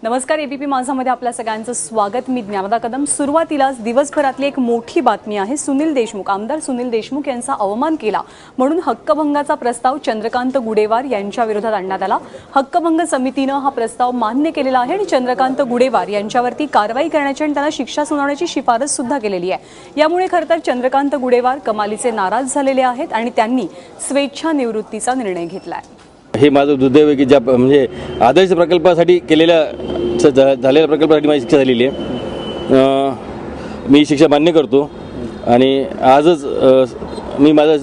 नमस्कार, एबीपी माझामध्ये आपल्या सगळ्यांचं स्वागत. मी ज्ञानदा कदम. सुरुवातीलाच दिवसभरातली एक मोठी बातमी आहे. आमदार सुनील देशमुख यांचा अवमान केला म्हणून हक्कभंगाचा प्रस्ताव चंद्रकांत गुडेवार यांच्या विरोधात आणण्यात आला. हक्कभंग समितीनं हा प्रस्ताव मान्य केलेला आहे आणि चंद्रकांत गुडेवार यांच्यावरती कारवाई करण्याची आणि त्यांना शिक्षा सुनावण्याची शिफारस सुद्धा केलेली आहे. यामुळे खरं तर चंद्रकांत गुडेवार कमालीचे नाराज झालेले आहेत आणि त्यांनी स्वेच्छा निवृत्तीचा निर्णय घेतलाय. हे माझं दुर्दैव आहे की ज्या म्हणजे आदर्श प्रकल्पासाठी झालेल्या प्रकल्पासाठी माझी शिक्षा झालेली आहे. मी शिक्षा मान्य करतो आणि आजच मी माझा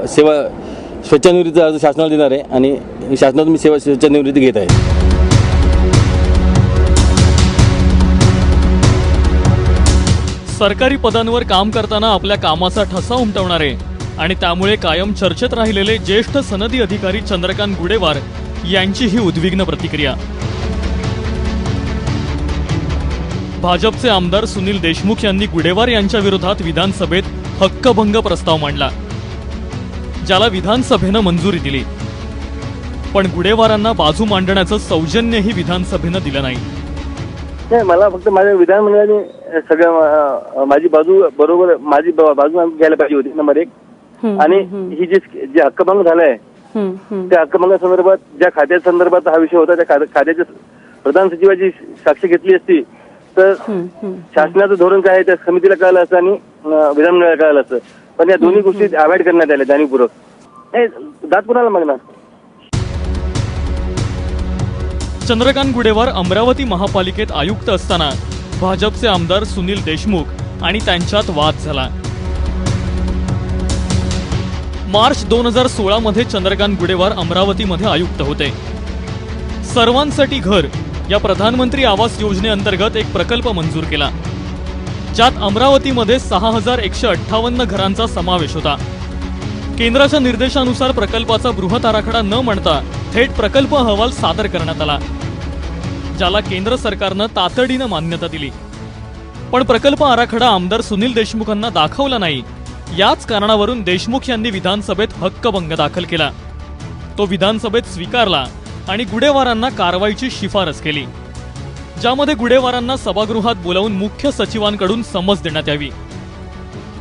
स्वेच्छानिवृत्तीचा अर्ज शासनाला देणार आहे आणि शासनातून मी स्वेच्छानिवृत्ती घेत आहे. सरकारी पदांवर काम करताना आपल्या कामाचा ठसा उमटवणारे आणि त्यामुळे कायम चर्चेत राहिलेले ज्येष्ठ सनदी अधिकारी चंद्रकांत गुडेवार यांची ही उद्विग्न प्रतिक्रिया. भाजपचे आमदार सुनील देशमुख यांनी गुडेवार यांच्या विरोधात विधानसभेत हक्कभंग प्रस्ताव मांडला, ज्याला विधानसभेनं मंजुरी दिली. पण गुडेवारांना बाजू मांडण्याचं सौजन्यही विधानसभेनं दिलं नाही. मला फक्त माझ्या विधानमंडळाने सगळं माझी बाजू बरोबर माझी बाजू घ्यायला पाहिजे होती, नंबर एक. आणि ही जे हक्कभंग झालाय त्या हक्कभंगासंदर्भात ज्या खात्या संदर्भात हा विषय होता, त्या खात्याच्या प्रधान सचिवाची साक्ष घेतली असती तर शासनाचं धोरण काय आहे त्या समितीला कळलं असतं आणि विधानमंडळाला कळलं असतं. पण या दोन्ही गोष्टी अवॉइड करण्यात आल्या जाणीवपूर्वक. हे दाद कुणाला मागणार? चंद्रकांत गुडेवार अमरावती महापालिकेत आयुक्त असताना भाजपचे आमदार सुनील देशमुख आणि त्यांच्यात वाद झाला. मार्च 2016 मध्ये चंद्रकांत गुडेवार अमरावतीमध्ये आयुक्त होते. सर्वांसाठी घर या प्रधानमंत्री आवास योजनेअंतर्गत एक प्रकल्प मंजूर केला, ज्यात अमरावतीमध्ये 6158 घरांचा समावेश होता. केंद्राच्या निर्देशानुसार प्रकल्पाचा बृहत आराखडा न मांडता थेट प्रकल्प अहवाल सादर करण्यात आला, ज्याला केंद्र सरकारनं तातडीनं मान्यता दिली. पण प्रकल्प आराखडा आमदार सुनील देशमुखांना दाखवला नाही. याच कारणावरून देशमुख यांनी विधानसभेत हक्कभंग दाखल केला. तो विधानसभेत स्वीकारला आणि गुडेवारांना कारवाईची शिफारस केली, ज्यामध्ये गुडेवारांना सभागृहात बोलावून मुख्य सचिवांकडून समज देण्यात यावी,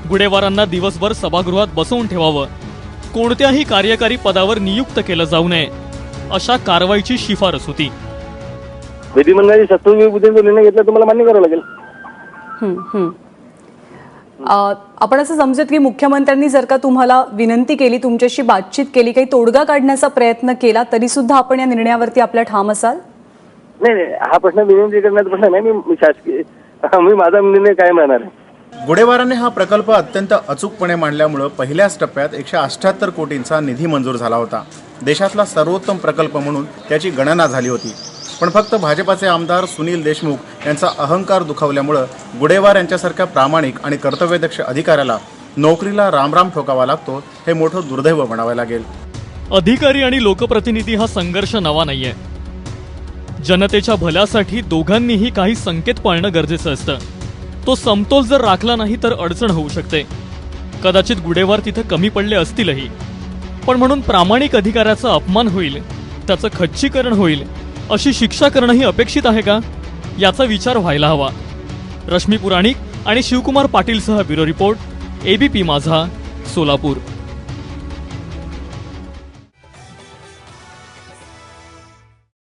गुडेवारांना दिवसभर सभागृहात बसवून ठेवावं, कोणत्याही कार्यकारी पदावर नियुक्त केलं जाऊ नये, अशा कारवाईची शिफारस होती. विधिमंडळाची सत्तावीस बुद्धीचा निर्णय घेतला तुम्हाला मान्य करावं लागेल. आपण असं समजत की मुख्यमंत्र्यांनी जर का तुम्हाला विनंती केली, तुमच्याशी बातचीत केली, काही तोडगा काढण्याचा प्रयत्न केला, तरी सुद्धा आपण या निर्णयावरती आपल्या ठाम असाल? नाही, हा प्रश्न विनंती करण्याचा प्रश्न नाही. मी शासकीय माझा निर्णय कायम राहणार आहे. गुडेवारांनी हा प्रकल्प अत्यंत अचूकपणे मांडल्यामुळे पहिल्याच टप्प्यात 178 कोटींचा निधी मंजूर झाला होता. देशातला सर्वोत्तम प्रकल्प म्हणून त्याची गणना झाली होती. पण फक्त भाजपाचे आमदार सुनील देशमुख यांचा अहंकार दुखावल्यामुळं गुडेवार यांच्यासारख्या प्रामाणिक आणि कर्तव्यदक्ष अधिकाऱ्याला नोकरीला रामराम ठोकावा लागतो, हे मोठं दुर्दैव म्हणावं लागेल. अधिकारी आणि लोकप्रतिनिधी हा संघर्ष नवा नाहीये. जनतेच्या भल्यासाठी दोघांनीही काही संकेत पाळणं गरजेचं असतं. तो समतोल जर राखला नाही तर अडचण होऊ शकते. कदाचित गुडेवार तिथे कमी पडले असतीलही, पण म्हणून प्रामाणिक अधिकाऱ्याचा अपमान होईल, त्याचं खच्चीकरण होईल, अशी शिक्षा करणंही अपेक्षित आहे का, याचा विचार व्हायला हवा. रश्मी पुराणिक आणि शिवकुमार पाटीलसह ब्युरो रिपोर्ट, एबीपी माझा, सोलापूर.